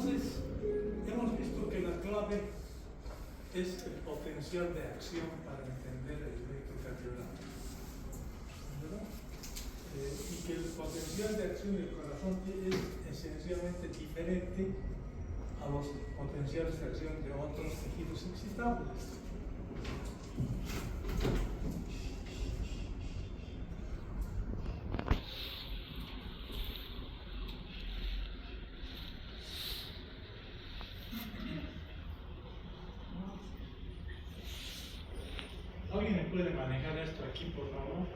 Entonces, hemos visto que la clave es el potencial de acción para entender el electrocardiograma, ¿verdad? Y que el potencial de acción del corazón es esencialmente diferente a los potenciales de acción de otros tejidos excitables. ¿Alguien me puede manejar esto aquí, por favor?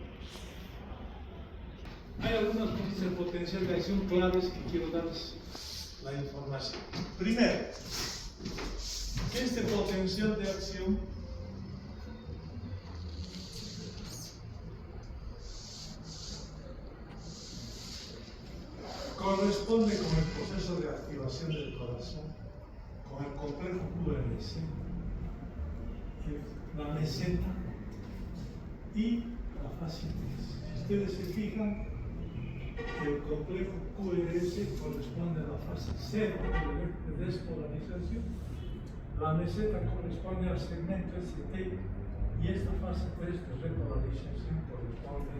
Hay algunas cosas del potencial de acción claves que quiero darles la información. Primero, este potencial de acción corresponde con el proceso de activación del corazón, con el complejo QRS, la meseta y la fase 3. Si ustedes se fijan, el complejo QRS corresponde a la fase 0 de despolarización, la meseta corresponde al segmento ST y esta fase 3 de repolarización corresponde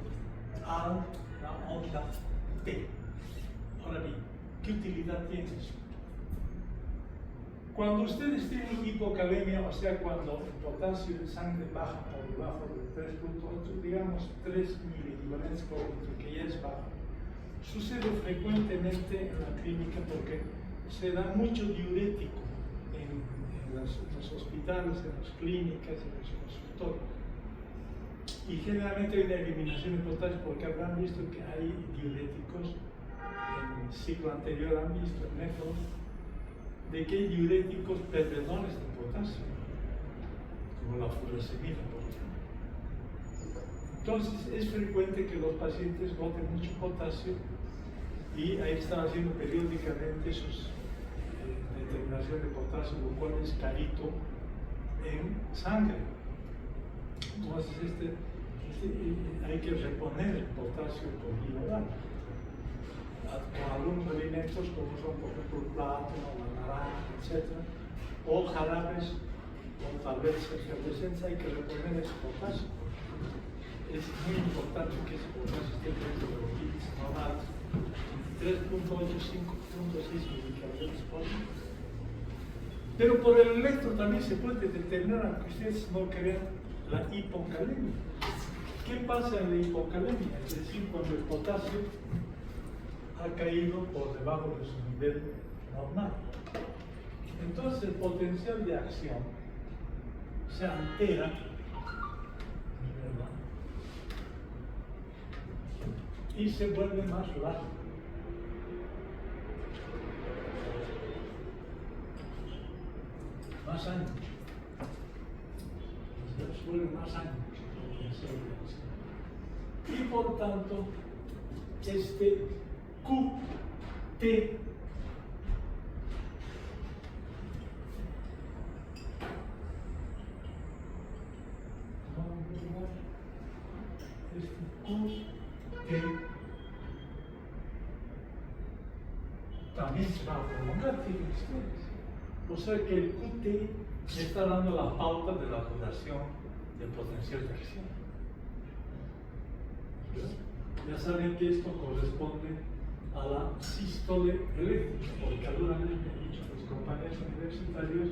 a la onda P. Ahora bien, ¿qué utilidad tiene eso? Cuando ustedes tienen hipocalemia, o sea, cuando el potasio en sangre baja por debajo de 3.8, digamos 3 miliequivalentes por litro, que ya es bajo, sucede frecuentemente en la clínica porque se da mucho diurético en los hospitales, en las clínicas, en los consultorios. Y generalmente hay una eliminación de potasio porque habrán visto que hay diuréticos, en el ciclo anterior han visto métodos de que hay diuréticos perdedores de potasio, como la furosemida, por ejemplo. Entonces es frecuente que los pacientes boten mucho potasio y ahí están haciendo periódicamente sus determinación de potasio, lo cual es carito en sangre. Entonces hay que reponer el potasio por vía oral con algunos alimentos como son por ejemplo el plátano, la naranja, etc. O jarabes o tabletas efervescentes, hay que reponer ese potasio. Es muy importante que ese potasio esté dentro de los límites normales, 3.8, 5.6 milicardios por litro. Pero por el electro también se puede determinar, aunque ustedes no crean, la hipocalemia. ¿Qué pasa en la hipocalemia? Es decir, cuando el potasio ha caído por debajo de su nivel normal. Entonces el potencial de acción se altera, ¿verdad? Y se vuelve más largo. Más ancho. Se vuelve más ancho el potencial de acción. Y por tanto, este QT también se va a prolongar, fíjense ustedes. O sea que el QT está dando la pauta de la duración del potencial de acción. Ya saben que esto corresponde a la sístole eléctrica, porque alguna vez me han dicho los compañeros universitarios,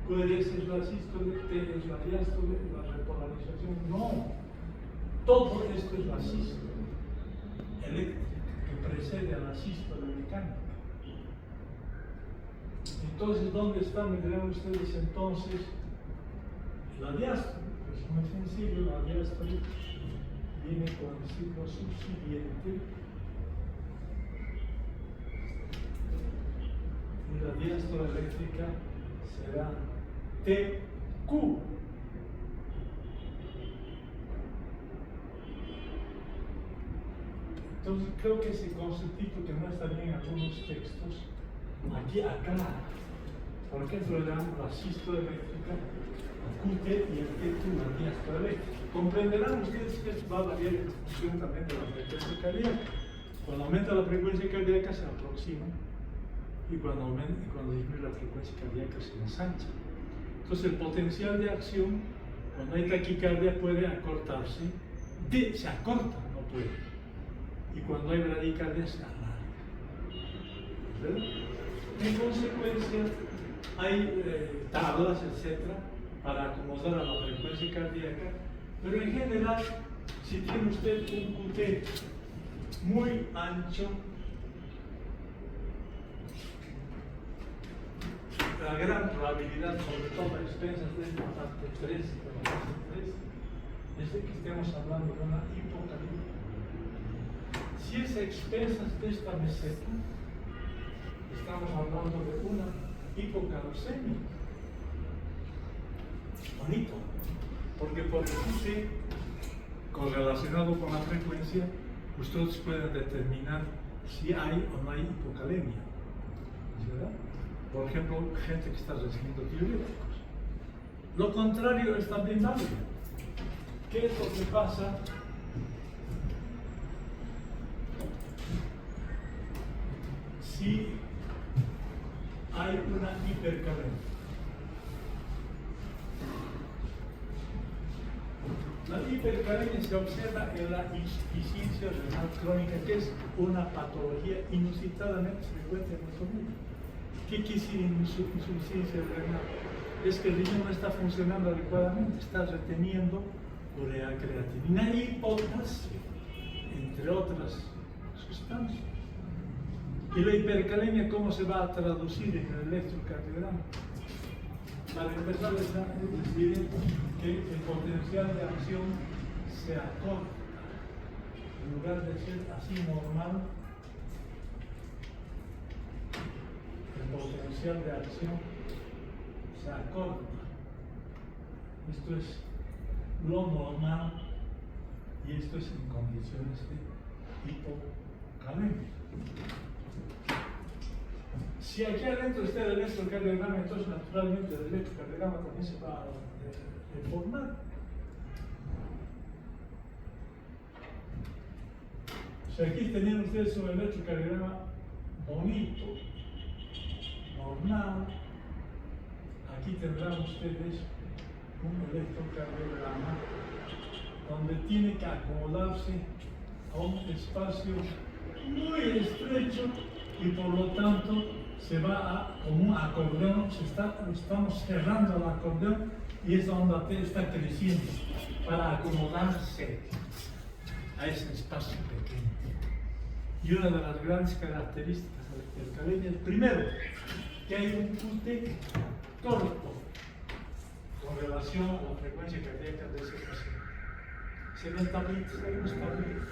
QRS es la sístole, T es la diástole, la repolarización. No, todo esto es la sístole eléctrica que precede a la sístole mecánica. Entonces, ¿dónde está? Me dirán ustedes entonces la diástole. Pues muy sencillo, la diástole viene con el signo subsiguiente. Y la diástole eléctrica será TQ. Entonces creo que ese conceptito que no está bien en algunos textos, aquí aclara. Por ejemplo, le damos la sístole eléctrica, la QT y el TQ, la diástole eléctrica. Comprenderán ustedes que esto va a variar en función también de la frecuencia cardíaca. Cuando aumenta la frecuencia cardíaca se aproxima y cuando disminuye la frecuencia cardíaca se ensancha. Entonces el potencial de acción, cuando hay taquicardia, puede acortarse, se acorta, no puede. Y cuando hay bradicardia se alarga. ¿Verdad? En consecuencia, hay tablas, etc., para acomodar a la frecuencia cardíaca, pero en general, si tiene usted un QT muy ancho, la gran probabilidad, sobre todo a expensas de esta parte 3, es de que estemos hablando de una hipocalemia. Si es a expensas de esta meseta, estamos hablando de una hipocalcemia. Bonito, porque por QT correlacionado con la frecuencia, ustedes pueden determinar si hay o no hay hipocalemia. ¿Verdad? Por ejemplo, gente que está recibiendo diuréticos. Lo contrario es también válido. ¿Qué es lo que pasa si hay una hipercalemia? La hipercalemia se observa en la insuficiencia renal crónica, que es una patología inusitadamente frecuente en nuestro mundo. ¿Qué quiere decir insuficiencia renal? Es que el riñón no está funcionando adecuadamente, está reteniendo urea, creatinina y potasio, entre otras sustancias. ¿Y la hipercalemia cómo se va a traducir en el electrocardiograma? Para empezar, es evidente que el potencial de acción se acorta. En lugar de ser así normal, el potencial de acción se acorta. Esto es lo normal y esto es en condiciones de hipocalemia. Si aquí adentro está el electrocardiograma, entonces naturalmente el electrocardiograma también se va a deformar. O sea, aquí tenían ustedes un electrocardiograma bonito, normal. Aquí tendrán ustedes un electrocardiograma donde tiene que acomodarse a un espacio muy estrecho y por lo tanto se va como un acordeón, estamos cerrando el acordeón y esa onda T está creciendo para acomodarse a ese espacio pequeño. Y una de las grandes características de la hipercalemia es, primero, que hay un QT corto con relación a la frecuencia cardíaca de ese paciente. Se ven tablitas, hay unos tablitas.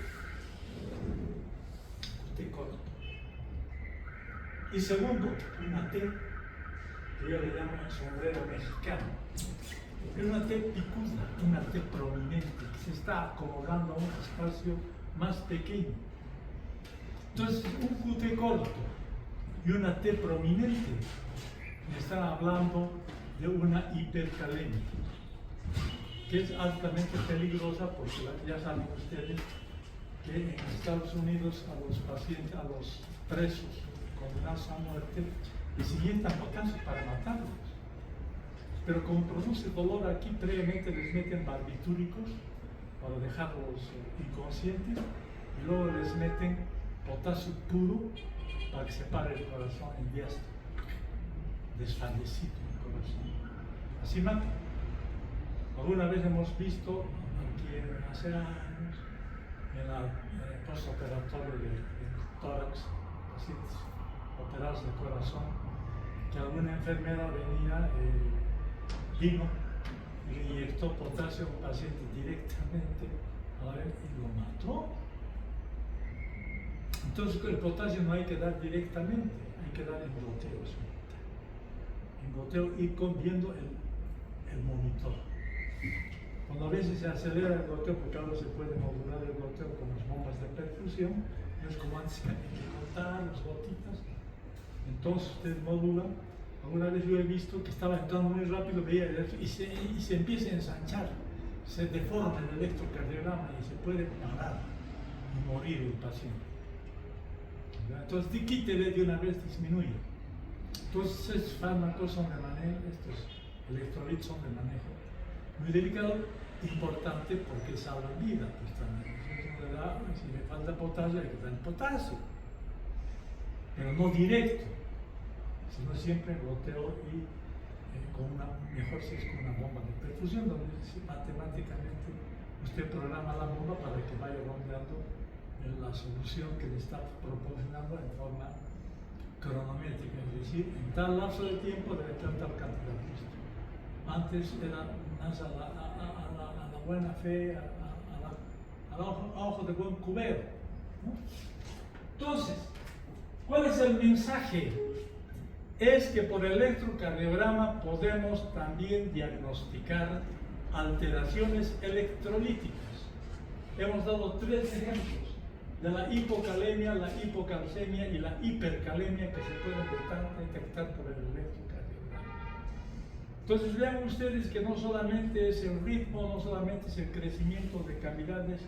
QT corto. Y segundo, una T, que yo le llamo el sombrero mexicano. Es una T picuda, una T prominente, que se está acomodando a un espacio más pequeño. Entonces, un QT corto y una T prominente me están hablando de una hipercalemia, que es altamente peligrosa porque ya saben ustedes que en Estados Unidos a los pacientes, a los presos condenados a muerte, les inyectan potasio para matarlos. Pero como produce dolor aquí, previamente les meten barbitúricos para dejarlos inconscientes y luego les meten potasio puro para que se pare el corazón en diástole, desfallecido el corazón. Así matan. Alguna vez hemos visto aquí hace años en el postoperatorio de tórax, pacientes operados del corazón, que alguna enfermera vino y le inyectó potasio a un paciente directamente y lo mató. Entonces el potasio no hay que dar directamente, hay que dar en goteo, en goteo y viendo el monitor. Cuando a veces se acelera el goteo, porque ahora se puede modular el goteo con las bombas de perfusión, no es como antes que hay que cortar las gotitas. Entonces ustedes modulan. Alguna vez yo he visto que estaba entrando muy rápido, veía y se empieza a ensanchar, se deforma el electrocardiograma y se puede parar y morir el paciente. Entonces quítele de una vez, disminuye. Entonces, estos fármacos son de manejo, estos electrolitos son de manejo muy delicado, importante porque salvan vida. Pues también, si me falta potasio, hay que dar potasio, pero no directo, sino siempre goteo y con mejor si es con una bomba de perfusión, donde matemáticamente usted programa la bomba para que vaya bombeando la solución que le está proporcionando en forma cronométrica, es decir, en tal lapso de tiempo debe estar tal cantidad de esto. Antes era más a la buena fe, a ojo de buen cubero, ¿no? Entonces, ¿cuál es el mensaje? Es que por electrocardiograma podemos también diagnosticar alteraciones electrolíticas. Hemos dado 3 ejemplos de la hipocalemia, la hipocalcemia y la hipercalemia que se pueden detectar por el electrocardiograma. Entonces vean ustedes que no solamente es el ritmo, no solamente es el crecimiento de cavidades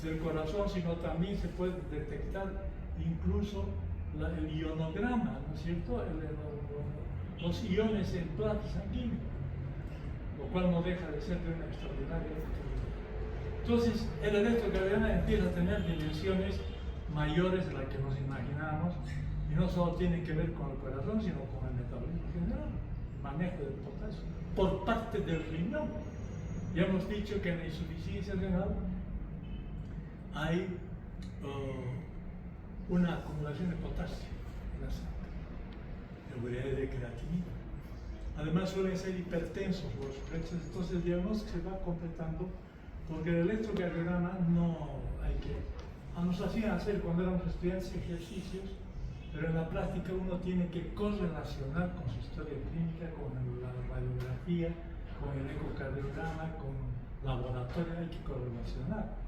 del corazón, sino también se puede detectar incluso el ionograma, ¿no es cierto? Los iones en plasma sanguíneo, lo cual no deja de ser de una extraordinaria utilidad. Entonces, el electrocardiograma empieza a tener dimensiones mayores de las que nos imaginamos, y no solo tiene que ver con el corazón, sino con el metabolismo general, el manejo del potasio, por parte del riñón. Ya hemos dicho que en la insuficiencia renal hay una acumulación de potasio en la sangre, de urea y de creatinina. Además suelen ser hipertensos los sujetos, entonces el diagnóstico se va completando porque el electrocardiograma no hay que... Nos hacían hacer cuando éramos estudiantes ejercicios, pero en la práctica uno tiene que correlacionar con su historia clínica, con la radiografía, con el ecocardiograma, con laboratorio, hay que correlacionar.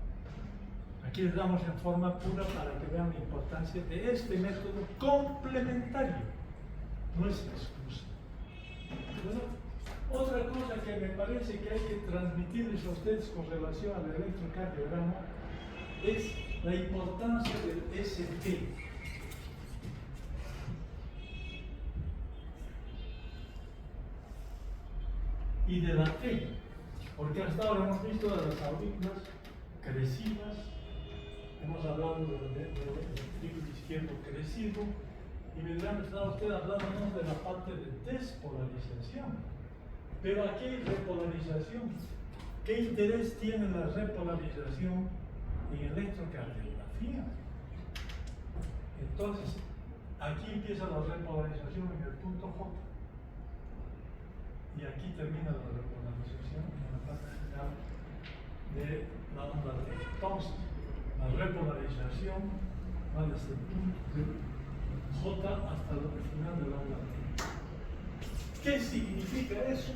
Aquí les damos en forma pura para que vean la importancia de este método complementario, no es exclusivo. Bueno, otra cosa que me parece que hay que transmitirles a ustedes con relación al electrocardiograma es la importancia del ST. Y de la T, porque hasta ahora hemos visto de las aurículas cresivas, hemos hablado del ventrículo izquierdo crecido, y vendrán a estar ustedes hablándonos de la parte de despolarización. Pero aquí hay repolarización. ¿Qué interés tiene la repolarización en electrocardiografía? Entonces, aquí empieza la repolarización en el punto J. Y aquí termina la repolarización en la parte final de la onda T. Entonces, la repolarización va desde el punto de J hasta el final de la onda T. ¿Qué significa eso?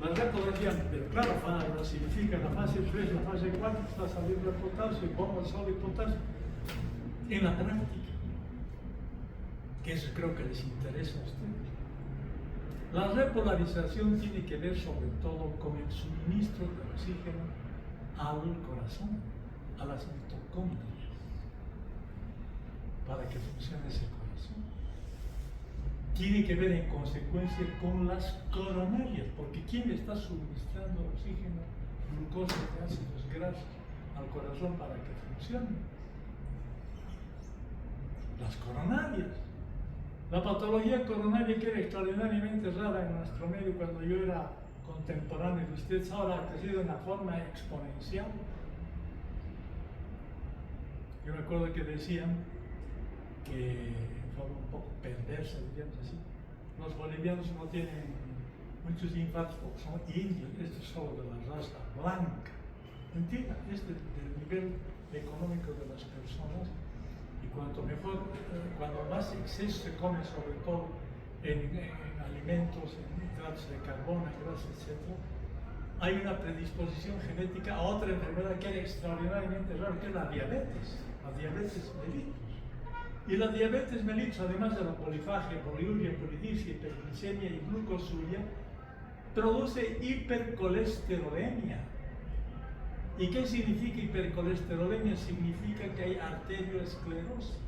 La repolarización, claro, significa la fase 3, la fase 4, está saliendo el potasio, y bomba sólido potasio. En la práctica, que eso creo que les interesa a ustedes. La repolarización tiene que ver sobre todo con el suministro de oxígeno al corazón, a las mitocondrias, para que funcione ese corazón. Tiene que ver en consecuencia con las coronarias, porque ¿quién le está suministrando oxígeno, glucosa y ácidos grasos al corazón para que funcione? Las coronarias. La patología coronaria, que era extraordinariamente rara en nuestro medio cuando yo era contemporáneo de ustedes, ahora ha crecido de una forma exponencial. Yo me acuerdo que decían que, en forma un poco perversa, digamos así, los bolivianos no tienen muchos infartos porque son indios, esto es solo de la raza blanca. Mentira, es del nivel económico de las personas. Y cuanto mejor, cuando más exceso se come, sobre todo en alimentos, en hidratos de carbono, en grasas, etc., hay una predisposición genética a otra enfermedad que era extraordinariamente rara, que es la diabetes mellitus. Y la diabetes mellitus, además de la polifagia, poliuria, polidipsia, hiperglicemia y glucosuria, produce hipercolesterolemia. ¿Y qué significa hipercolesterolemia? Significa que hay arteriosclerosis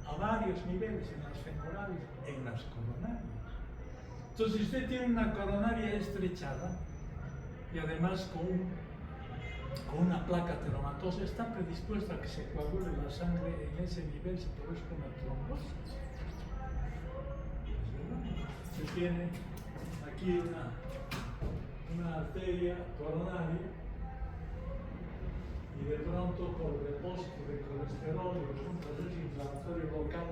a varios niveles, en las femorales, en las coronarias. Entonces, si usted tiene una coronaria estrechada y además con una placa ateromatosa, está predispuesta a que se coagule la sangre en ese nivel, se produzca una trombosis. Se tiene aquí una arteria coronaria y de pronto por depósito de colesterol y por un proceso inflamatorio local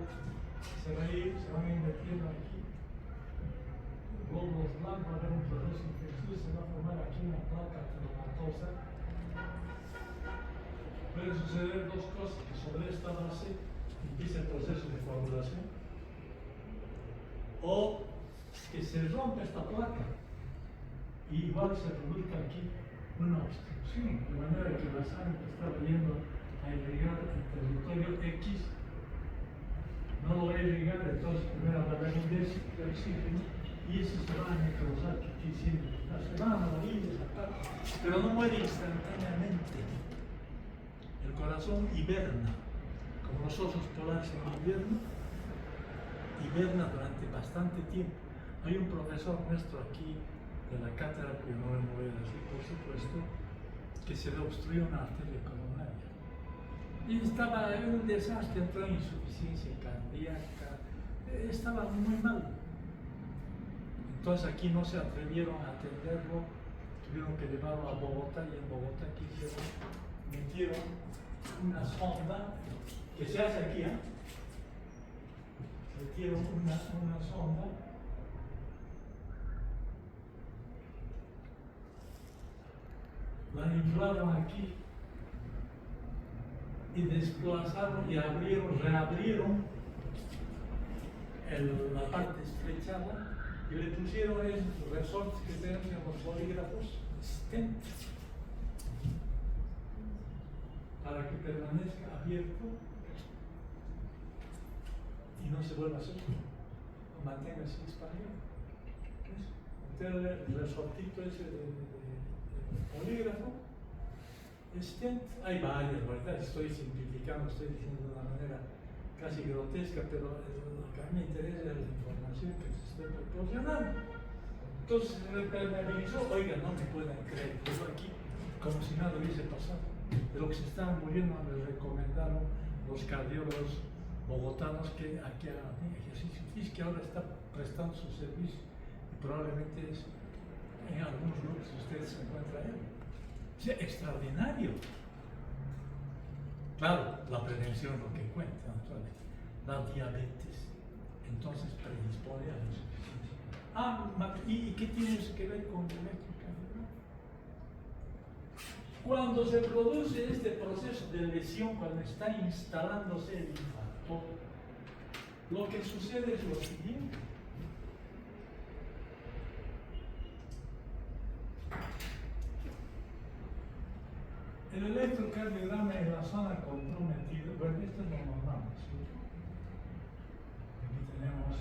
se van a ir metiendo aquí glóbulos blancos, va a haber un proceso infeccioso, se va a formar aquí una placa ateromatosa. Pueden suceder dos cosas, que sobre esta base empieza el proceso de coagulación o que se rompa esta placa y igual se produzca aquí una obstrucción, de manera que la sangre que está yendo a irrigar el territorio X no lo va a irrigar, entonces primero va a haber un déficit de oxígeno y eso se va a necrosar, que aquí siempre se van a morir de esa parte, pero no muere instantáneamente. El corazón hiberna, como los osos polares en invierno, hiberna durante bastante tiempo. Hay un profesor nuestro aquí de la cátedra, que no me voy a decir por supuesto, que se le obstruyó una arteria coronaria. Y estaba en un desastre, entró en insuficiencia cardíaca, estaba muy mal. Entonces aquí no se atrevieron a atenderlo, tuvieron que llevarlo a Bogotá y en Bogotá aquí metieron una sonda que se hace aquí, metieron una sonda la inflaron aquí y desplazaron y reabrieron la parte estrechada y le pusieron esos resortes que tenemos en los bolígrafos, stent, para que permanezca abierto y no se vuelva seco, mantenga así español. El resortito ese de bolígrafo, stent, hay varias, ¿verdad? Estoy simplificando, estoy diciendo de una manera casi grotesca, pero lo que a mí me interesa es la información que se está proporcionando. Entonces se repermeabilizó, oiga, no me pueden creer, pero aquí como si nada hubiese pasado. De lo que se estaban muriendo les recomendaron los cardiólogos bogotanos que aquí hagan ejercicio físico, que ahora está prestando su servicio y probablemente es en algunos grupos usted se encuentra ahí. O sea, extraordinario. Claro, la prevención lo que cuenta, naturalmente. La diabetes, entonces predispone a la insuficiencia. ¿Y qué tiene eso que ver con el electrocardiograma? Cuando se produce este proceso de lesión, cuando está instalándose el infarto, lo que sucede es lo siguiente. El electrocardiograma en la zona comprometida, bueno, esto es lo normal, ¿sí? Aquí tenemos,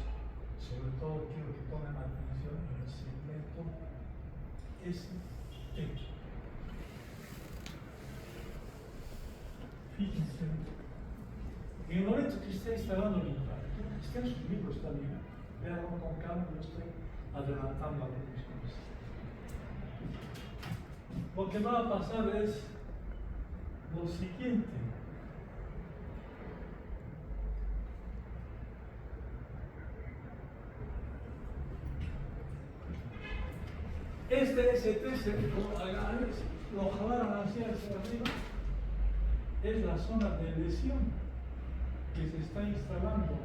sobre todo, quiero que tomen atención en el segmento ST. Fíjense, en el momento que está instalando el infarto, está en sus libros también, veanlo con calma, yo estoy adelantando algunas cosas. Lo que va a pasar es lo siguiente. Este ST lo jalaron hacia arriba, es la zona de lesión que se está instalando.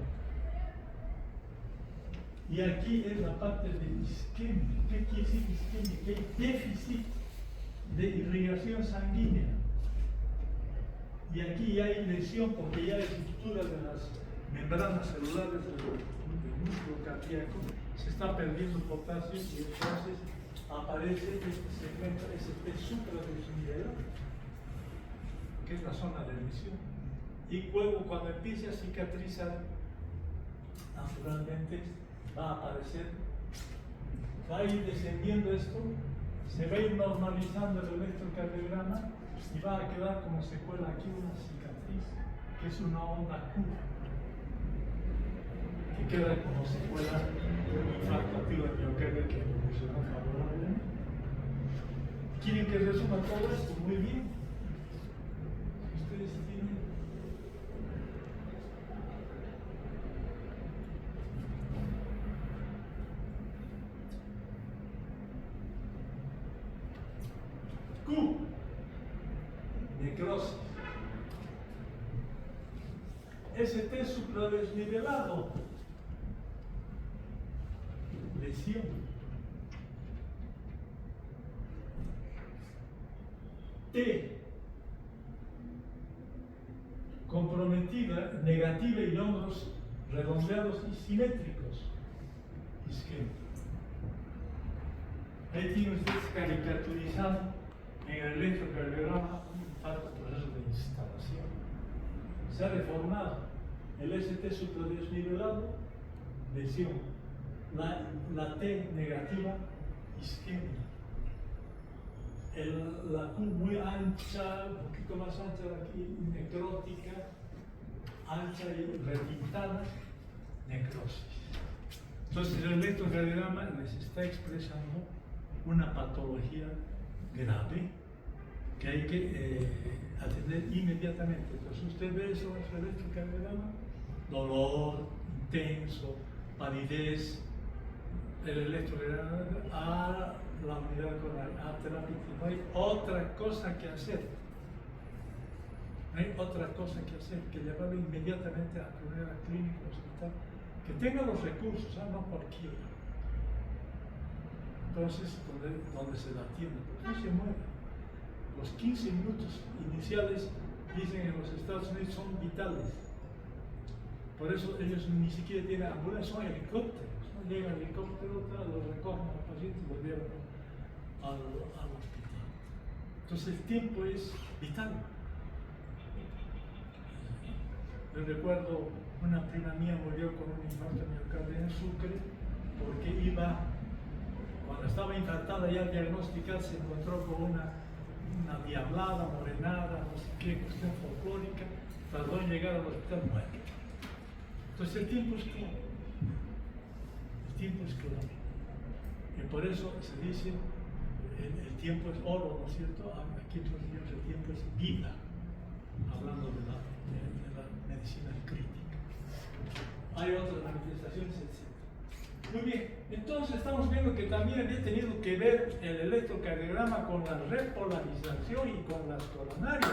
Y aquí es la parte de isquemia. ¿Qué quiere decir isquemia? Que hay déficit de irrigación sanguínea. Y aquí ya hay lesión porque ya hay ruptura de las membranas celulares del músculo cardíaco, se está perdiendo potasio y entonces aparece este segmento ST supradesnivelado, que es la zona de lesión. Y luego cuando empiece a cicatrizar, naturalmente va a aparecer, va a ir descendiendo esto, se va a ir normalizando el electrocardiograma y va a quedar como secuela aquí una cicatriz, que es una onda Q. que queda como si fuera un infarto activo de miocardio que evolucionó favorablemente. ¿Quieren que resuma todo esto? Muy bien. Ustedes tienen. Q. Necrosis. ST supradesnivelado. Lesión. T. Comprometida, negativa y hombros redondeados y simétricos. Isquemia. Ahí tiene ustedes caricaturizado en el electrocardiograma un proceso de instalación. Se ha deformado el ST supradesnivelado, lesión. La T negativa, isquemia. La Q muy ancha, un poquito más ancha de aquí, necrótica, ancha y repintada, necrosis. Entonces el electrocardiograma les está expresando una patología grave que hay que atender inmediatamente. Entonces usted ve eso en el electrocardiograma, dolor intenso, palidez, el electrocardiograma a la unidad coronaria, a terapia. No hay otra cosa que hacer. No hay otra cosa que hacer que llevarlo inmediatamente a la unidad clínica, hospital, que tenga los recursos, no cualquiera. Entonces, donde se la atiende, porque no se mueve. Los 15 minutos iniciales, dicen en los Estados Unidos, son vitales. Por eso ellos ni siquiera tienen ambulancia, son helicópteros. ¿No? Llega el helicóptero, lo recogen al paciente y lo llevan al hospital. Entonces el tiempo es vital. Yo recuerdo una prima mía murió con un infarto miocardio en Sucre porque cuando estaba infartada ya diagnosticada, se encontró con una diablada, morenada, no sé qué, cuestión folclórica, tardó en llegar al hospital muerta. Entonces el tiempo es clave. El tiempo es clave. Y por eso se dice, el tiempo es oro, ¿no es cierto? Aquí en los niños el tiempo es vida, hablando de la medicina crítica. Hay otras manifestaciones, etc. Muy bien, entonces estamos viendo que también había tenido que ver el electrocardiograma con la repolarización y con las coronarias.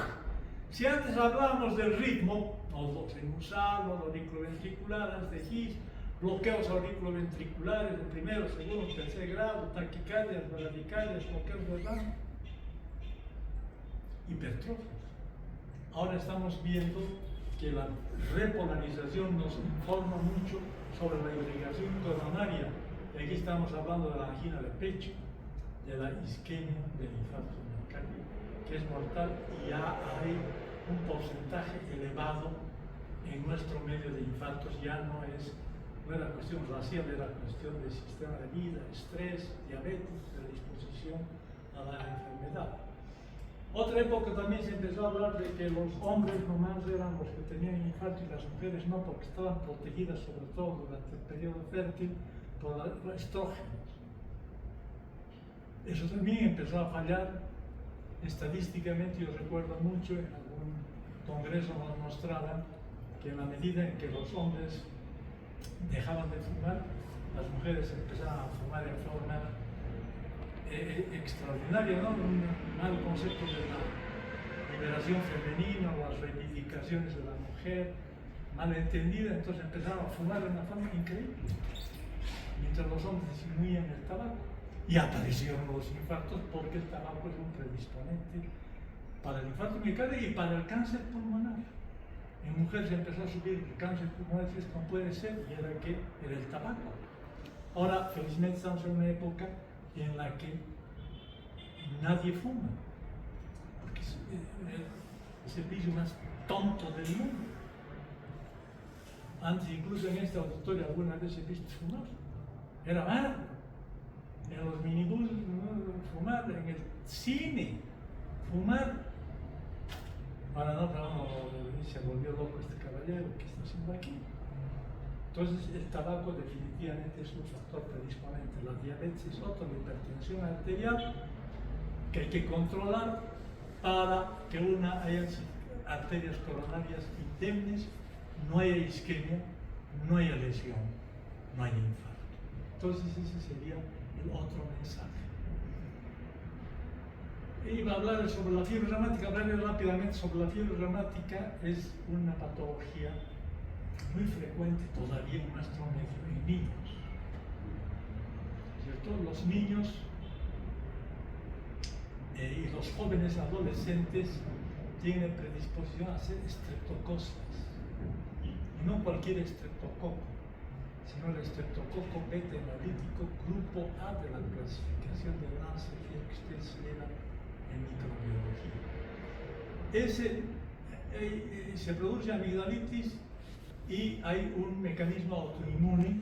Si antes hablábamos del ritmo, nodo sinusal, nodo auriculoventricular, de His, bloqueos auriculoventriculares de primero, segundo, tercer grado, taquicardias, bradicardias, bloqueos del vano, hipertrofias. Ahora estamos viendo que la repolarización nos informa mucho sobre la irrigación coronaria. Y aquí estamos hablando de la angina de pecho, de la isquemia del infarto miocardio, que es mortal y ya hay un porcentaje elevado en nuestro medio de infartos. Ya no era cuestión racial, era cuestión de sistema de vida, estrés, diabetes, predisposición a la enfermedad. Otra época también se empezó a hablar de que los hombres nomás eran los que tenían infarto y las mujeres no, porque estaban protegidas sobre todo durante el periodo fértil por los estrógenos. Eso también empezó a fallar estadísticamente. Yo recuerdo mucho en algún congreso nos mostraban que en la medida en que los hombres dejaban de fumar, las mujeres empezaban a fumar en forma extraordinaria, ¿no? Un mal concepto de la liberación femenina, las reivindicaciones de la mujer, mal entendida, entonces empezaron a fumar de una forma increíble, mientras los hombres disminuían el tabaco. Y aparecieron los infartos porque el tabaco es un predisponente para el infarto miocardio y para el cáncer pulmonar. En mujeres empezó a subir el cáncer pulmonar, y esto no puede ser, y era el tabaco. Ahora, felizmente estamos en una época en la que nadie fuma, porque es el vicio más tonto del mundo. Antes, incluso en este auditorio, alguna vez he visto fumar. Era malo. En los minibuses, fumar. En el cine, fumar. Ahora no, se volvió loco este caballero. ¿Qué está haciendo aquí? Entonces el tabaco definitivamente es un factor predisponente. La diabetes es otro, la hipertensión arterial, que hay que controlar para que haya arterias coronarias indemnes, no haya isquemia, no haya lesión, no haya infarto. Entonces ese sería el otro mensaje. Iba a hablar sobre la fiebre reumática, hablaré rápidamente sobre la fiebre reumática. Es una patología muy frecuente todavía en nuestro medio, en niños. ¿Cierto? Los niños y los jóvenes adolescentes tienen predisposición a hacer estreptococcus. Y no cualquier estreptococo, sino el estreptococo beta hemolítico grupo A de la clasificación de Lancet, que ustedes llevan en microbiología. Se produce amigdalitis y hay un mecanismo autoinmune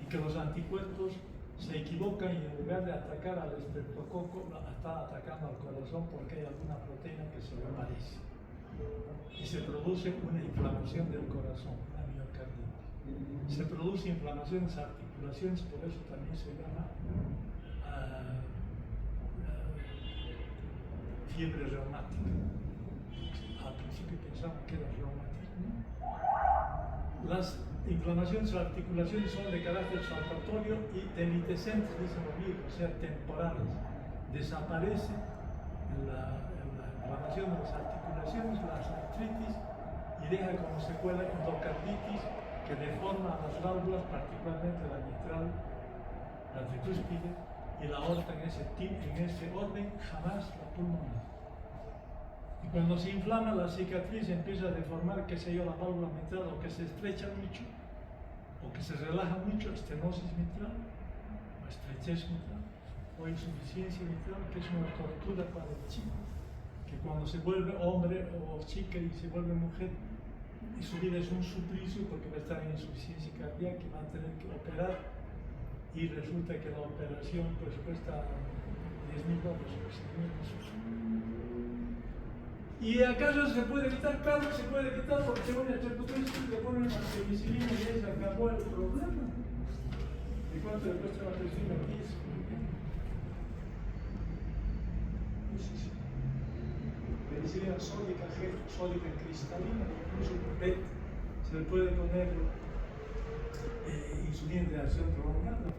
y que los anticuerpos se equivocan y en lugar de atacar al estreptococo están atacando al corazón porque hay alguna proteína que se le parece y se produce una inflamación del corazón, una miocarditis. Se produce inflamación en las articulaciones, por eso también se llama fiebre reumática. Al principio pensaban que era reumatismo. Las inflamaciones de las articulaciones son de carácter saltatorio y demitescentes, dicen los libros, o sea, temporales. Desaparece la inflamación de las articulaciones, las artritis, y deja como secuela endocarditis que deforma las válvulas, particularmente la mitral, la tricúspide y la aorta en ese orden, jamás la pulmonar. Y cuando se inflama la cicatriz empieza a deformar, qué sé yo, la válvula mitral, o que se estrecha mucho, o que se relaja mucho, estenosis mitral, o estrechez mitral, o insuficiencia mitral, que es una tortura para el chico, que cuando se vuelve hombre o chica y se vuelve mujer, y su vida es un suplicio porque va a estar en insuficiencia cardíaca y va a tener que operar, y resulta que la operación pues cuesta $10,000 o $6,000. ¿Y acaso se puede evitar? Claro que se puede evitar porque un estreptococcus le ponen una penicilina y ahí se acabó el problema. ¿Y cuánto le cuesta la penicilina? 10. Penicilina sódica, sódica cristalina, incluso PET. Se le puede poner insulina de acción prolongada.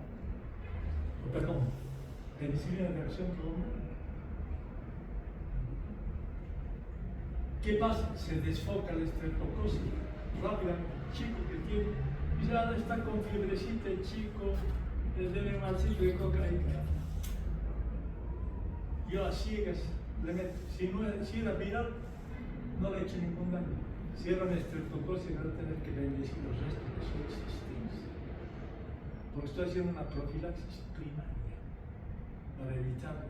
Perdón, penicilina de acción prolongada. ¿Qué pasa? Se desfoca el estreptococcus rápidamente. El chico que tiene, ya está con fiebrecita, el chico le debe malcito de cocaína. Yo a ciegas le meto. Si era viral, no le he hecho ningún daño. Si era un estreptococcus, va a tener que bendecir los restos de su existencia. Porque estoy haciendo una profilaxis primaria para evitar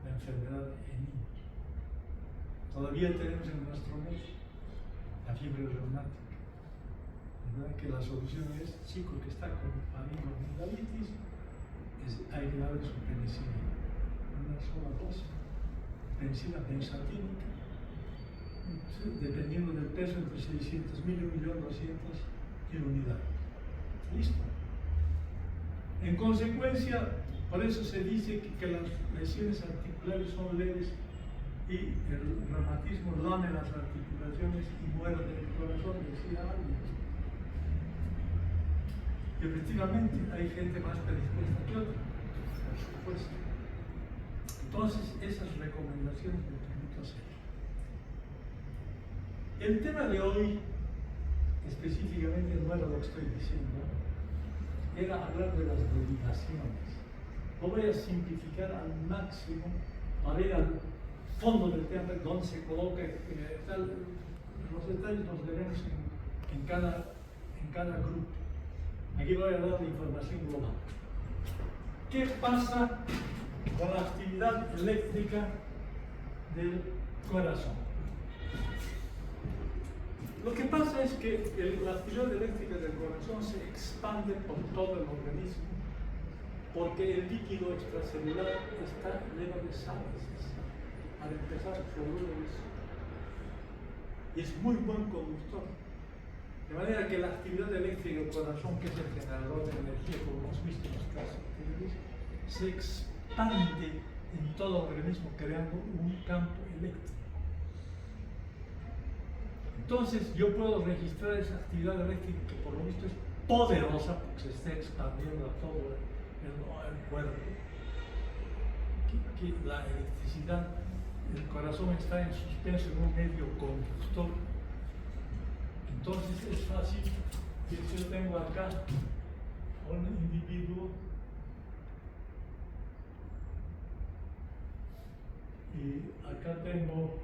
la enfermedad en niños. Todavía tenemos en nuestro medio la fiebre reumática, ¿verdad? Que la solución es, chico que está con amigdalitis, es agregarle su penicilina, una sola dosis, penicilina benzatínica, dependiendo del peso, entre 600.000 y 1.200.000 unidades. Listo. En consecuencia, por eso se dice que las lesiones articulares son leves y el reumatismo lame las articulaciones y muerde el corazón, decía alguien. Y efectivamente hay gente más predispuesta que otra, por supuesto. Entonces, esas recomendaciones me permito hacer. El tema de hoy, específicamente, no era lo que estoy diciendo, era hablar de las derivaciones. Lo voy a simplificar al máximo para ir al fondo del tema, donde se coloca los detalles los veremos en cada grupo. Aquí voy a dar la información global. ¿Qué pasa con la actividad eléctrica del corazón? Lo que pasa es que la actividad eléctrica del corazón se expande por todo el organismo porque el líquido extracelular está lleno de sales. Para empezar, fluoruro de sodio. Y es muy buen conductor. De manera que la actividad eléctrica del corazón, que es el generador de energía, como hemos visto en las clases anteriores, se expande en todo el organismo creando un campo eléctrico. Entonces yo puedo registrar esa actividad eléctrica que por lo visto es poderosa porque se está expandiendo a todo el cuerpo. Que la electricidad, el corazón está en suspenso en un medio conductor. Entonces es fácil que si yo tengo acá un individuo y acá tengo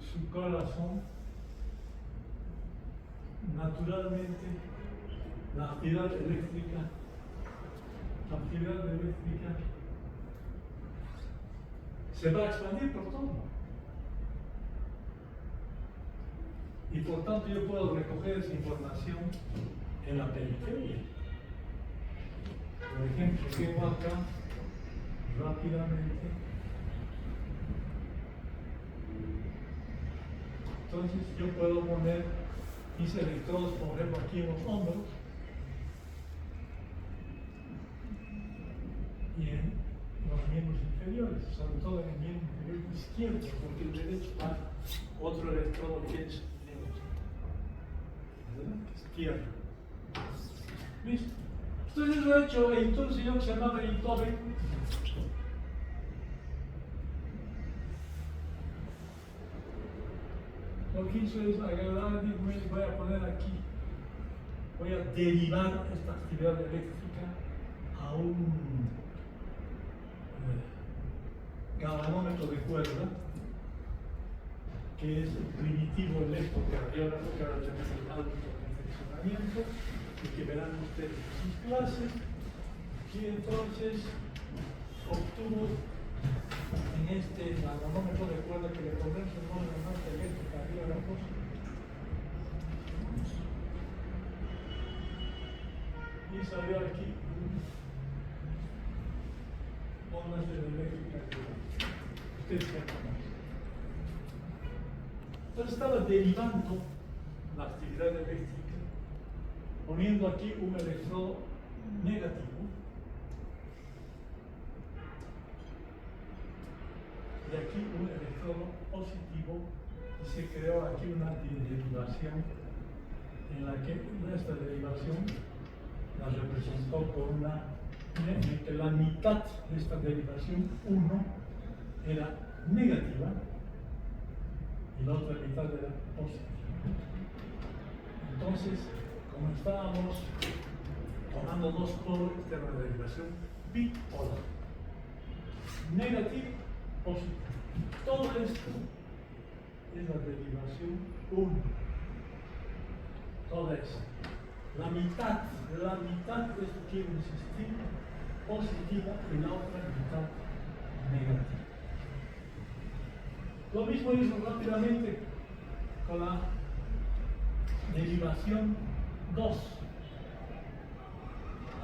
su corazón, naturalmente la actividad eléctrica se va a expandir por todo. Y por tanto yo puedo recoger esa información en la periferia. Por ejemplo, tengo acá rápidamente. Entonces yo puedo poner mis electrodos, por ejemplo, aquí en los hombros y en los miembros inferiores, sobre todo en el miembro inferior izquierdo, porque el derecho va otro electrodo que es izquierdo. ¿Listo? Entonces lo he hecho, entonces yo que se llama Beethoven, lo que hizo es agarrar y voy a poner aquí, voy a derivar esta actividad eléctrica a un galvanómetro de cuerda, que es el primitivo electrocardiógrafo que ahora tenemos el hábito de funcionamiento y que verán ustedes en sus clases. Y entonces obtuvo en este galvanómetro de cuerda que le pondremos el nombre de más electrocardiógrafos, y salió aquí ondas de electrocardiografía. Ustedes se conocen. Entonces estaba derivando la actividad eléctrica, poniendo aquí un electrodo negativo y aquí un electrodo positivo, y se creó aquí una derivación en la que esta derivación la representó por una, en que la mitad de esta derivación 1 era negativa y la otra mitad era positiva. Entonces, como estábamos tomando dos polos, esta era una derivación bipolar, negativo, positivo. Todo esto es la derivación 1. Toda esta. La mitad de esto quiere insistir positiva y la otra mitad negativa. Lo mismo hizo rápidamente con la derivación 2.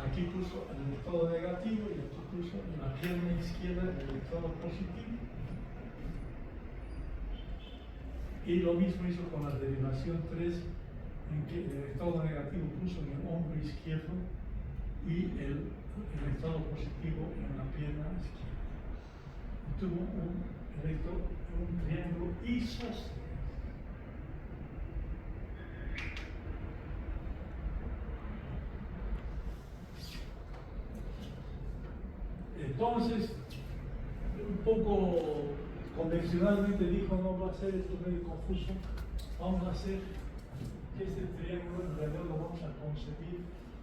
Aquí puso el electrodo negativo y aquí puso en la pierna izquierda el electrodo positivo. Y lo mismo hizo con la derivación 3, en que el electrodo negativo puso en el hombro izquierdo y el electrodo positivo en la pierna izquierda. Y tuvo un triángulo isósceles. Entonces, un poco convencionalmente dijo, no va a ser esto medio confuso, vamos a hacer que este triángulo en realidad lo vamos a concebir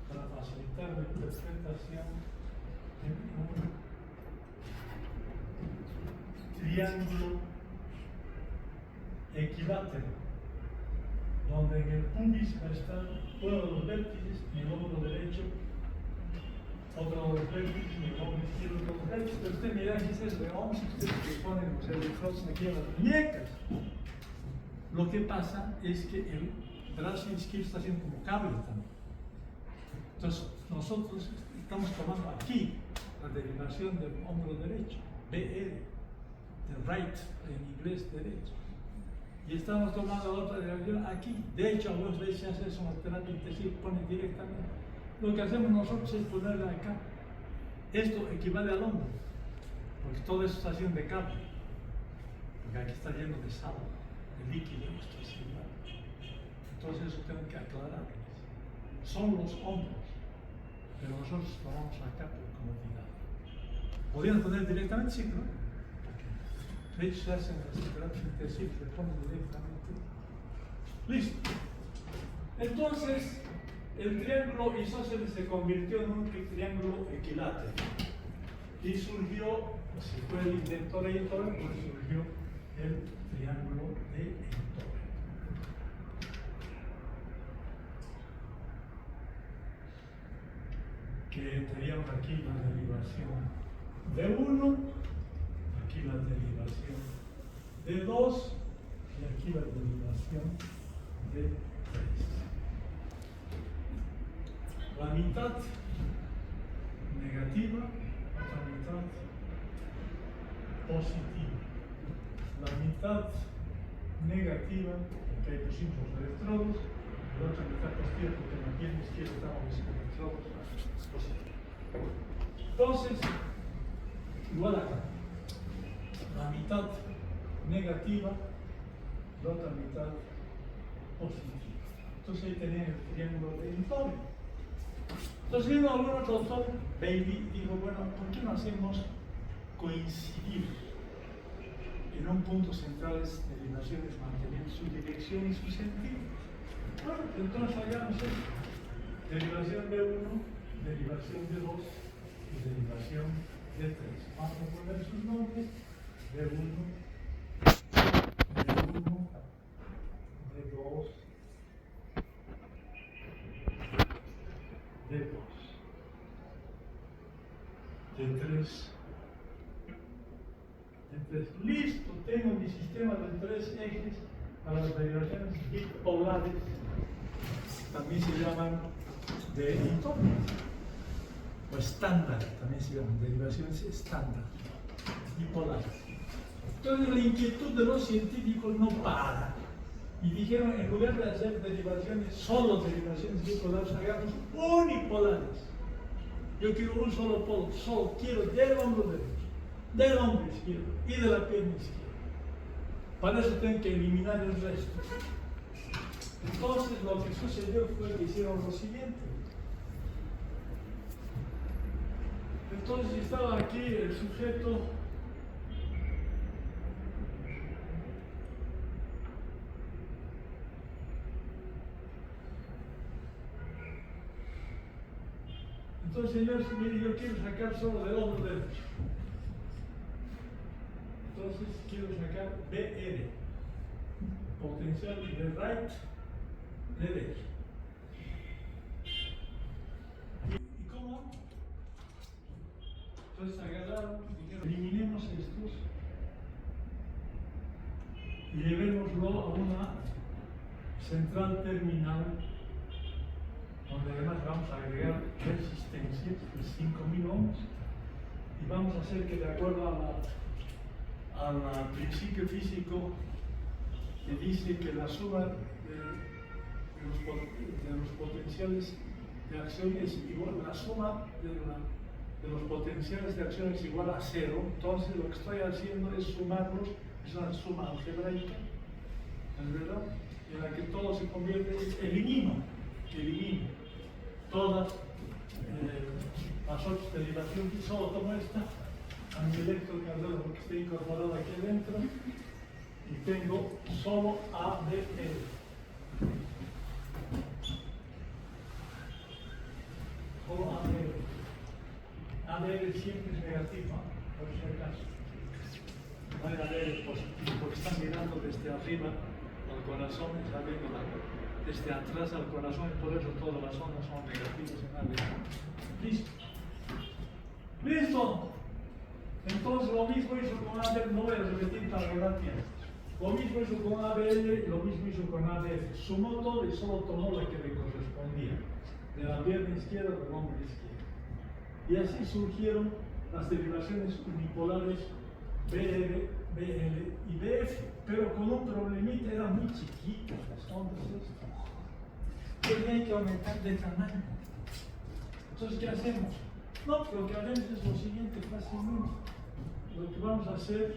para facilitar la interpretación en un triángulo equilátero, donde en el pubis va a estar uno de los vértices en el hombro derecho, otro de los vértices en el hombro izquierdo, otro de los vértices. Pero ustedes miran que ese es redondo, si ustedes que ponen los electrodos aquí en las muñecas. Lo que pasa es que el brazo izquierdo está haciendo como cable también. Entonces, nosotros estamos tomando aquí la derivación del hombro derecho, BR, de right, en inglés derecho. y estamos tomando la otra derivación aquí. De hecho, algunas veces se hace eso en la terapia intensiva, ponen directamente. Lo que hacemos nosotros es ponerle acá. Esto equivale al hombro, porque todo eso está haciendo de cable, porque aquí está lleno de sal, de líquido, esto es igual. Entonces eso tengo que aclarar. Son los hombros, pero nosotros tomamos acá por comodidad. ¿Podrían poner directamente? Sí, ¿no? De hecho, se hacen las terapias intensivas, se ponen directamente. Listo. Entonces, el triángulo isósceles se convirtió en un triángulo equilátero. Y surgió, si fue el inventor de Entore, pues surgió el triángulo de Entore. Que teníamos aquí la derivación de 1, aquí la derivación de 2 y aquí la derivación de 3. La mitad negativa, otra mitad positiva. La mitad negativa, porque ahí pusimos los electrodos, la otra mitad positiva, porque en la pierna izquierda estaban los electrodos positivos. Entonces, igual acá, la mitad negativa, la otra mitad positiva. Entonces ahí tenían el triángulo de Entore. Entonces vino algún otro autor, Bailey, dijo, bueno, ¿por qué no hacemos coincidir en un punto centrales derivaciones manteniendo su dirección y su sentido? Bueno, entonces hagamos esto. Derivación de 1, derivación de 2 y derivación de 3. Vamos a poner sus nombres de 1, de 2, de 2, de 3, de 3. Listo, tengo mi sistema de 3 ejes para las derivaciones bipolares. También se llaman de Entore, o estándar, también se llaman derivaciones estándar, bipolares. Entonces la inquietud de los científicos no para. Y dijeron, en lugar de hacer derivaciones, solo derivaciones bipolares, hagamos unipolares. Yo quiero un solo polo, solo quiero del hombro derecho, del hombro izquierdo y de la pierna izquierda. Para eso tengo que eliminar el resto. Entonces lo que sucedió fue que hicieron lo siguiente. Entonces estaba aquí el sujeto. Entonces, señores, mire, yo quiero sacar solo del hombro derecho. Entonces, quiero sacar BR, potencial de right derecho. ¿Y cómo? Entonces agarraron, dijeron, eliminemos estos y llevémoslo a una central terminal, donde además vamos a agregar resistencias de 5.000 ohms y vamos a hacer que, de acuerdo al principio físico que dice que la suma de los potenciales de acción es igual, la suma de los potenciales de acción es igual a 0, entonces lo que estoy haciendo es sumarlos, es una suma algebraica, ¿es verdad? En la que todo se convierte, elimino todas las otras derivaciones, y solo tomo esta a mi electrocardiograma porque está incorporado aquí adentro y tengo solo ADR. Solo ADR. ADR siempre es negativo, por si acaso. No hay ADR positivo porque están mirando desde arriba al corazón, está viendo desde atrás al corazón, y por eso todas las ondas son negativas en ADR. Listo. ¡Listo! Entonces lo mismo hizo con ADR, no voy a repetir tan relativamente. Lo mismo hizo con ABL y lo mismo hizo con ADF. Sumó todo y solo tomó la que le correspondía, de la pierna izquierda del hombro izquierdo. Y así surgieron las derivaciones unipolares BR, BL y BF, pero con un problemita, eran muy chiquitas las ondas estas. Tenía que aumentar de tamaño. Entonces, ¿qué hacemos? No, lo que haremos es lo siguiente fácilmente. Lo que vamos a hacer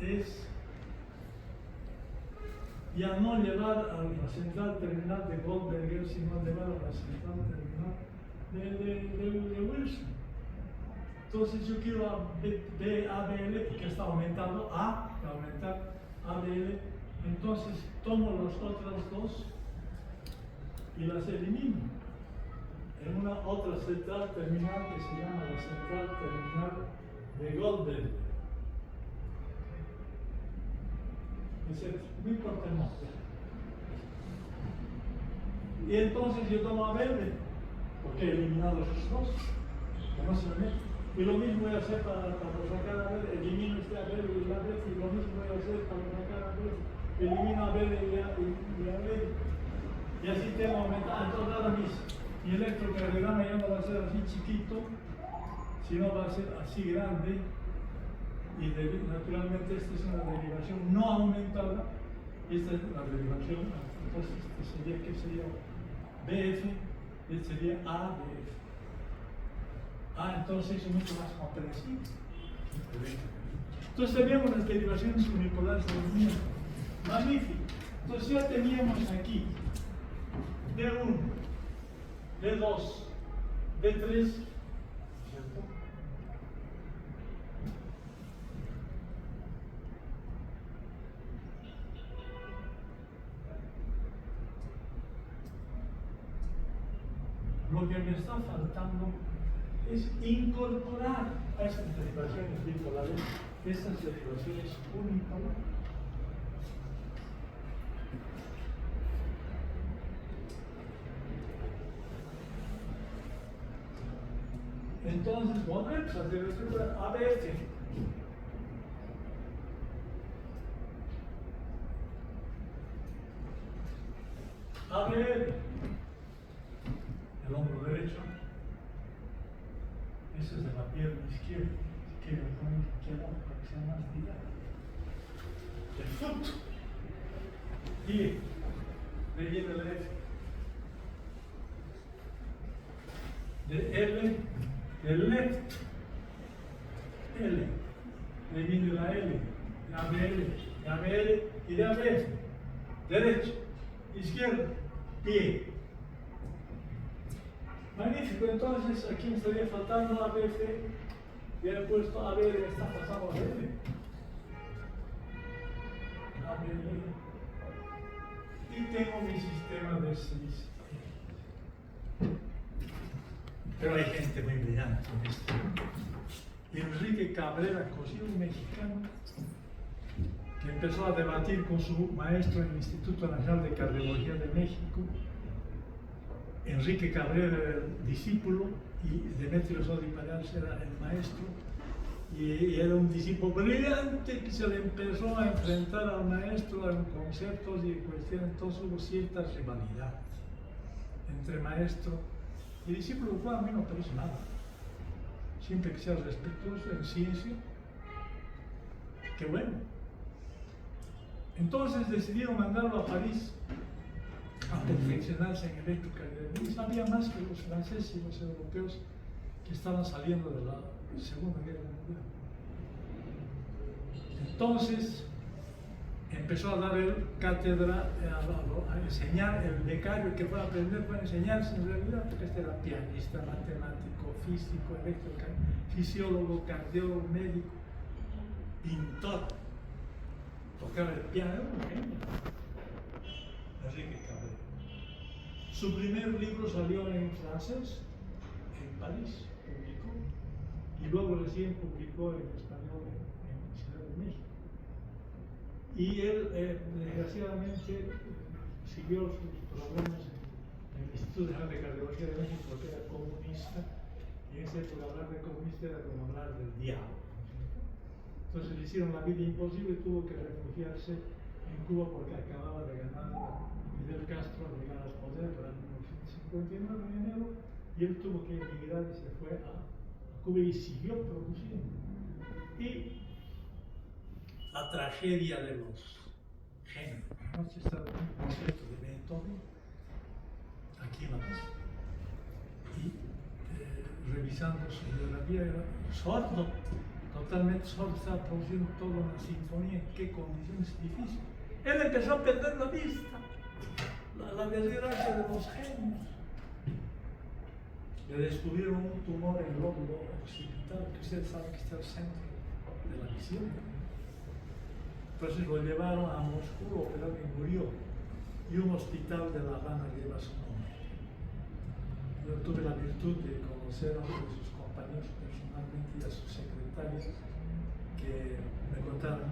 es ya no llevar a la central terminal de Goldberger, sino llevar a la central terminal de Wilson. Entonces yo quiero ABL porque está aumentando A, para aumentar ABL. Entonces tomo las otras dos y las elimino. En una otra central terminal que se llama la central terminal de Goldberger. No importa el nombre. Y entonces yo tomo ABL, porque he eliminado esos dos, que no se me meten. Y lo mismo voy a hacer para sacar ABL, elimino este ABL y la ABL, y lo mismo voy a hacer para sacar ABL, elimino ABL y ABL. Y así tengo aumentado. Entonces ahora mi electrocardiograma ya no va a ser así chiquito, sino va a ser así grande. Y naturalmente esta es una derivación no aumentada, esta es la derivación, entonces este sería, ¿qué sería? BF, este sería ABF. Entonces es mucho más comprensible. Entonces teníamos las derivaciones unipolares de los míos. Magnífico. Entonces ya teníamos aquí D1, D2, D3, ¿cierto? Lo que me está faltando es incorporar a estas derivaciones bipolares, estas derivaciones unipolares. Entonces, volvemos a hacer ABF. ABL, el hombro derecho. Eso es de la pierna izquierda. Si quieren poner izquierda para que sea más didáctico. El foot. Y de viene la F. De L, de left. L. De viene la L. De ABL. De ABL y de ABF. Derecho. Izquierda. Pie. Magnífico, entonces aquí me estaría faltando ABF, y he puesto ABL, me está pasando ABL. Y tengo mi sistema de 6. Pero hay gente muy brillante en esto. Enrique Cabrera Cosío, un mexicano, que empezó a debatir con su maestro en el Instituto Nacional de Cardiología de México. Enrique Cabrera era el discípulo y Demetrio Sodi Pagans era el maestro, y era un discípulo brillante que se le empezó a enfrentar al maestro en conceptos y cuestiones. Entonces hubo cierta rivalidad entre maestro y discípulo, lo cual a mí no parece nada, siempre que sea respetuoso en ciencia, qué bueno. Entonces decidieron mandarlo a París a perfeccionarse en electrocardiografía, y sabía más que los franceses y los europeos que estaban saliendo de la Segunda Guerra Mundial. Entonces empezó a dar cátedra, a enseñar. El becario que fue a aprender fue a enseñarse en realidad, porque este era pianista, matemático, físico, fisiólogo, cardiólogo, médico, pintor, tocaba el piano, era un genio. Enrique Cabrera. Su primer libro salió en francés, en París, publicó, y luego recién publicó en español en Ciudad de México. Y él, desgraciadamente, siguió sus problemas en el Instituto Nacional de Cardiología de México, porque era comunista, y en ese época hablar de comunista era como hablar del diablo. Entonces le hicieron la vida imposible y tuvo que refugiarse en Cuba porque acababa de ganar Fidel Castro al llegar al poder en 1959 en enero, y él tuvo que emigrar y se fue a y siguió produciendo. Y la tragedia de los géneros. Anoche estaba en un concierto de Beethoven, aquí en la mesa, y revisando su biografía, era sordo, totalmente sordo, estaba produciendo toda una sinfonía, en qué condiciones difíciles. Él empezó a perder la vista, la desgracia de los genios. Le descubrieron un tumor en el lóbulo occipital, que ustedes saben que está al centro de la visión. Entonces lo llevaron a Moscú, operaron y murió. Y un hospital de La Habana lleva su nombre. Yo tuve la virtud de conocer a uno de sus compañeros personalmente y a sus secretarios, que me contaron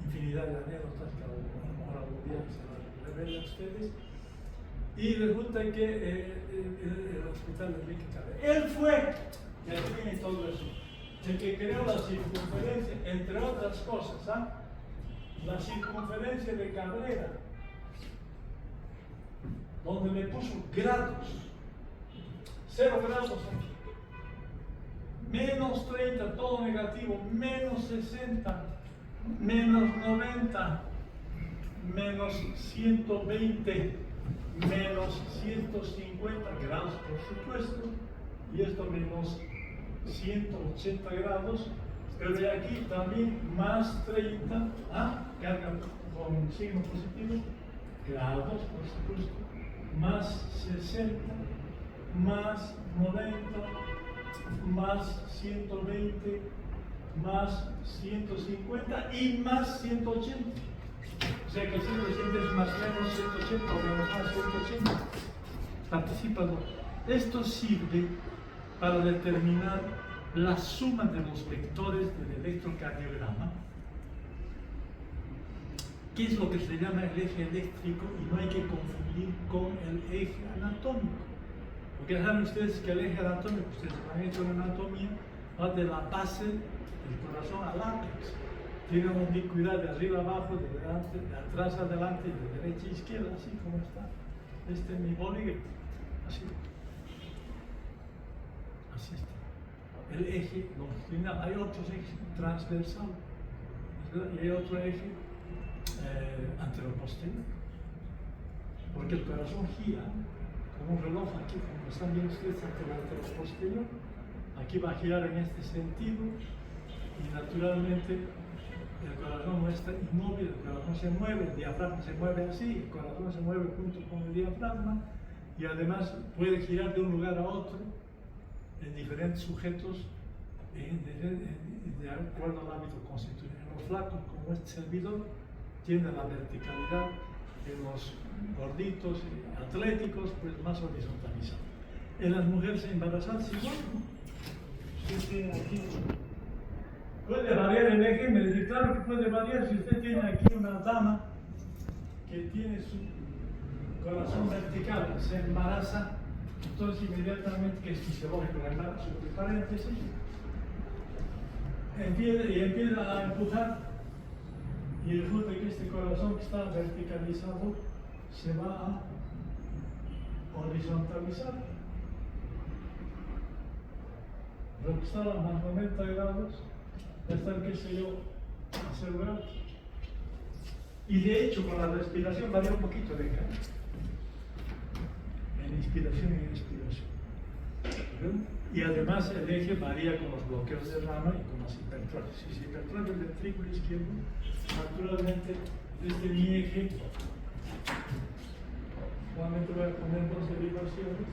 infinidad de anécdotas que a lo mejor algún día se las revelo a ustedes. Y resulta que el hospital de Enrique Cabrera, él fue, y aquí viene todo eso, el que creó la circunferencia, entre otras cosas, la circunferencia de Cabrera, donde le puso grados, 0 grados aquí, menos 30, todo negativo, menos 60, menos 90, menos 120, menos 150 grados, por supuesto, y esto menos 180 grados, pero de aquí también más 30, carga con signo positivo, grados, por supuesto, más 60, más 90, más 120, más 150 y más 180. O sea que el 180 es más menos 180 o menos más 180. Participa. Esto sirve para determinar la suma de los vectores del electrocardiograma, que es lo que se llama el eje eléctrico, y no hay que confundir con el eje anatómico. Porque saben ustedes que el eje anatómico, ustedes han hecho en anatomía, va de la base del corazón al ápex. Tiene una ubicuidad de arriba a abajo, de delante, de atrás a adelante, de derecha a izquierda, así como está. Este es mi bolígrafo, así. Así está. El eje longitudinal. Hay otros ejes transversal, y hay otro eje anteroposterior. Porque el corazón gira como un reloj aquí, como están viendo ustedes, ante el anteroposterior. Aquí va a girar en este sentido, y naturalmente el corazón no está inmóvil, el corazón se mueve, el diafragma se mueve así, el corazón se mueve junto con el diafragma, y además puede girar de un lugar a otro en diferentes sujetos de acuerdo al hábito constitucional. En los flacos, como este servidor, tiene la verticalidad; en los gorditos y atléticos, pues más horizontalizado. En las mujeres embarazadas igual, usted tiene aquí. Puede variar el eje, me dice, claro que puede variar. Si usted tiene aquí una dama que tiene su corazón vertical, se embaraza, entonces inmediatamente, que es fisiológico el embarazo, entre paréntesis, empieza a empujar, y resulta que este corazón que está verticalizado se va a horizontalizar. Lo que está a más 90 grados, estar, qué sé yo, a 0 grados. Y de hecho, con la respiración varía un poquito de cambio. En inspiración y en expiración. Y además el eje varía con los bloqueos de rama y con las hipertrofias. Si se hipertrofia el ventrículo izquierdo, naturalmente desde mi eje, normalmente voy a poner 2 derivaciones.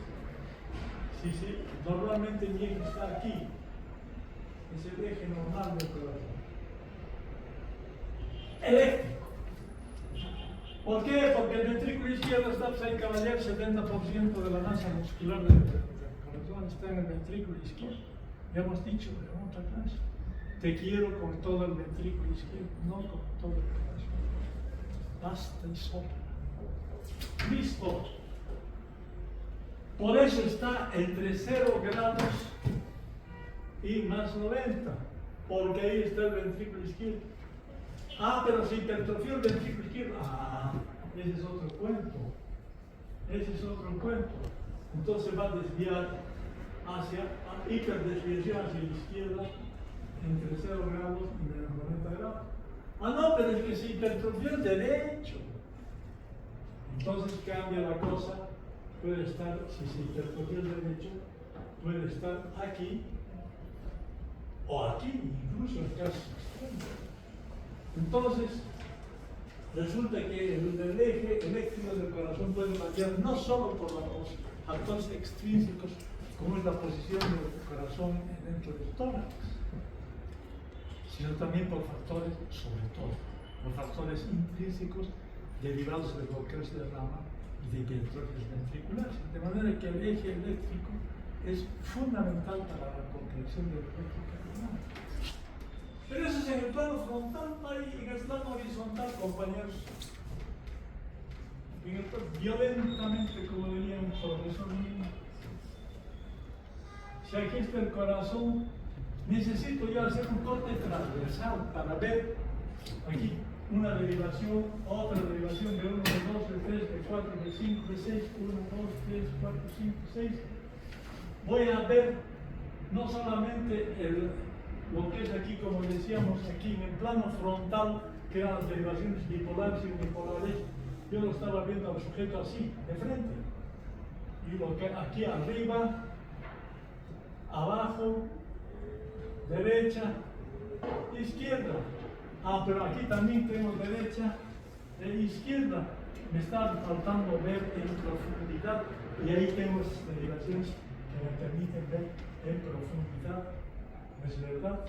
Normalmente mi eje está aquí. Es el eje normal del corazón. Eléctrico. ¿Por qué? Porque el ventrículo izquierdo está, pues, ahí, caballero, 70% de la masa muscular del corazón está en el ventrículo izquierdo. Ya hemos dicho en otra clase. Te quiero con todo el ventrículo izquierdo, no con todo el corazón. Basta y sopla. Listo. Por eso está entre 0 grados y más 90, porque ahí está el ventrículo izquierdo. Pero si hipertrofió el ventrículo izquierdo, ese es otro cuento. Ese es otro cuento. Entonces va a desviar hacia hiperdesviación hacia la izquierda entre 0 grados y menos 90 grados. Ah, no, pero es que se hipertrofió el derecho. Entonces cambia la cosa, puede estar, si se hipertrofió el derecho, puede estar aquí o aquí, incluso en casos extremos. Entonces, resulta que el eje eléctrico del corazón puede variar no solo por los factores extrínsecos, como es la posición del corazón dentro del tórax, sino también por factores, sobre todo, por factores intrínsecos derivados de bloqueos de rama y de hipertrofias ventriculares. De manera que el eje eléctrico es fundamental para la comprensión del efecto cardinal. Pero eso es en el plano frontal, en el plano horizontal, compañeros. En el plano, violentamente, como diría un profesor mío. Si aquí está el corazón, necesito yo hacer un corte transversal para ver aquí una derivación, otra derivación de 1, de 2, de 3, de 4, de 5, de 6, 1, 2, 3, 4, 5, 6. Voy a ver no solamente lo que es aquí, como decíamos, aquí en el plano frontal, que eran las derivaciones bipolares y unipolares, yo lo estaba viendo al sujeto así, de frente. Y lo que aquí arriba, abajo, derecha, izquierda. Ah, pero aquí también tengo derecha e izquierda. Me está faltando ver en profundidad. Y ahí tengo esas derivaciones que me permiten ver en profundidad. ¿No es verdad?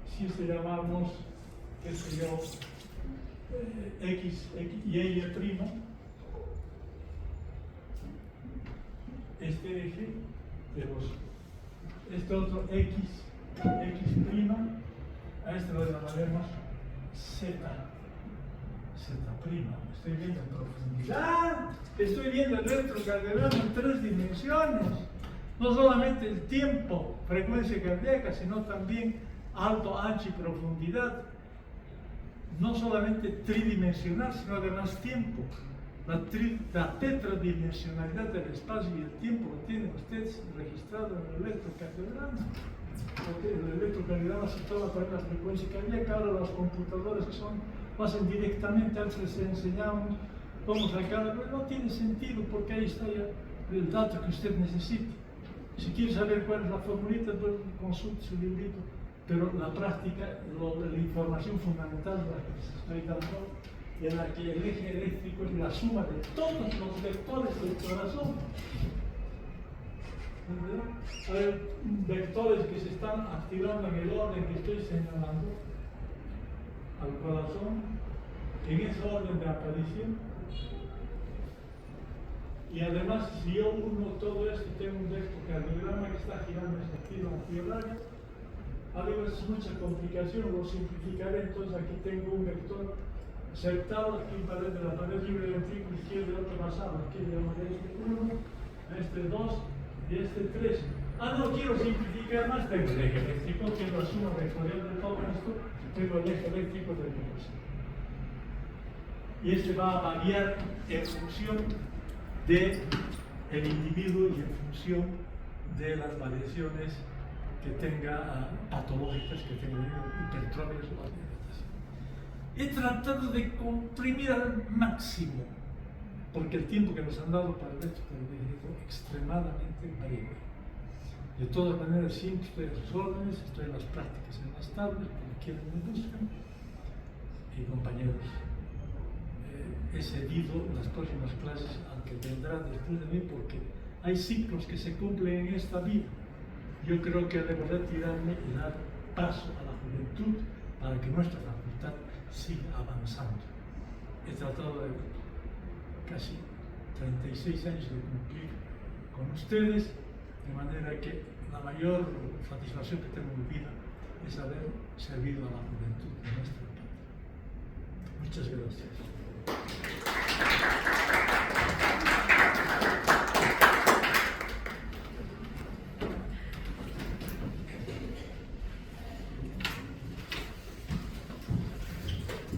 Si se llamamos, qué sé yo, X y Y', este eje de este otro X', a este lo llamaremos Z'. Estoy viendo en profundidad, estoy viendo el electrocardiograma en 3 dimensiones. No solamente el tiempo, frecuencia cardíaca, sino también alto, ancho y profundidad. No solamente tridimensional, sino además tiempo. La tetradimensionalidad del espacio y el tiempo lo tienen ustedes registrado en el electrocardiograma. Porque el electrocardiograma se toma para la frecuencia cardíaca. Ahora los computadores que lo hacen directamente, antes les enseñamos cómo sacarlo, pero no tiene sentido porque ahí está ya el dato que usted necesita. Si quiere saber cuál es la formulita, pues consulte su librito. Pero la práctica, la información fundamental de la que les estoy dando, en la que el eje eléctrico es la suma de todos los vectores del corazón. Hay vectores que se están activando en el orden que estoy señalando al corazón, en ese orden de aparición. Y además, si yo uno todo esto, tengo un electrocardiograma que está girando esta fila antirradia, algo es mucha complicación, lo simplificaré. Entonces aquí tengo un vector septado, aquí de la pared libre del ventrículo izquierdo y otro basal. Aquí le llamaré este 1, a este 2 y este 3. Ah, no quiero simplificar más, tengo el eje eléctrico, que es la suma vectorial de todo esto, tengo el eje eléctrico del corazón. Y este va a variar en función del individuo y en función de las variaciones que tenga patológicas, que tenga hipertrofias o dilatación. He tratado de comprimir al máximo, porque el tiempo que nos han dado para el hecho es extremadamente breve. De todas maneras, siempre estoy a sus órdenes, estoy en las prácticas en las tablas, cuando quieran me buscan. Y compañeros, he cedido las próximas clases al que vendrá después de mí, porque hay ciclos que se cumplen en esta vida. Yo creo que debo retirarme y dar paso a la juventud para que nuestra facultad siga avanzando. He tratado de casi 36 años de cumplir con ustedes, de manera que la mayor satisfacción que tengo en mi vida es haber servido a la juventud de nuestra patria. Muchas gracias.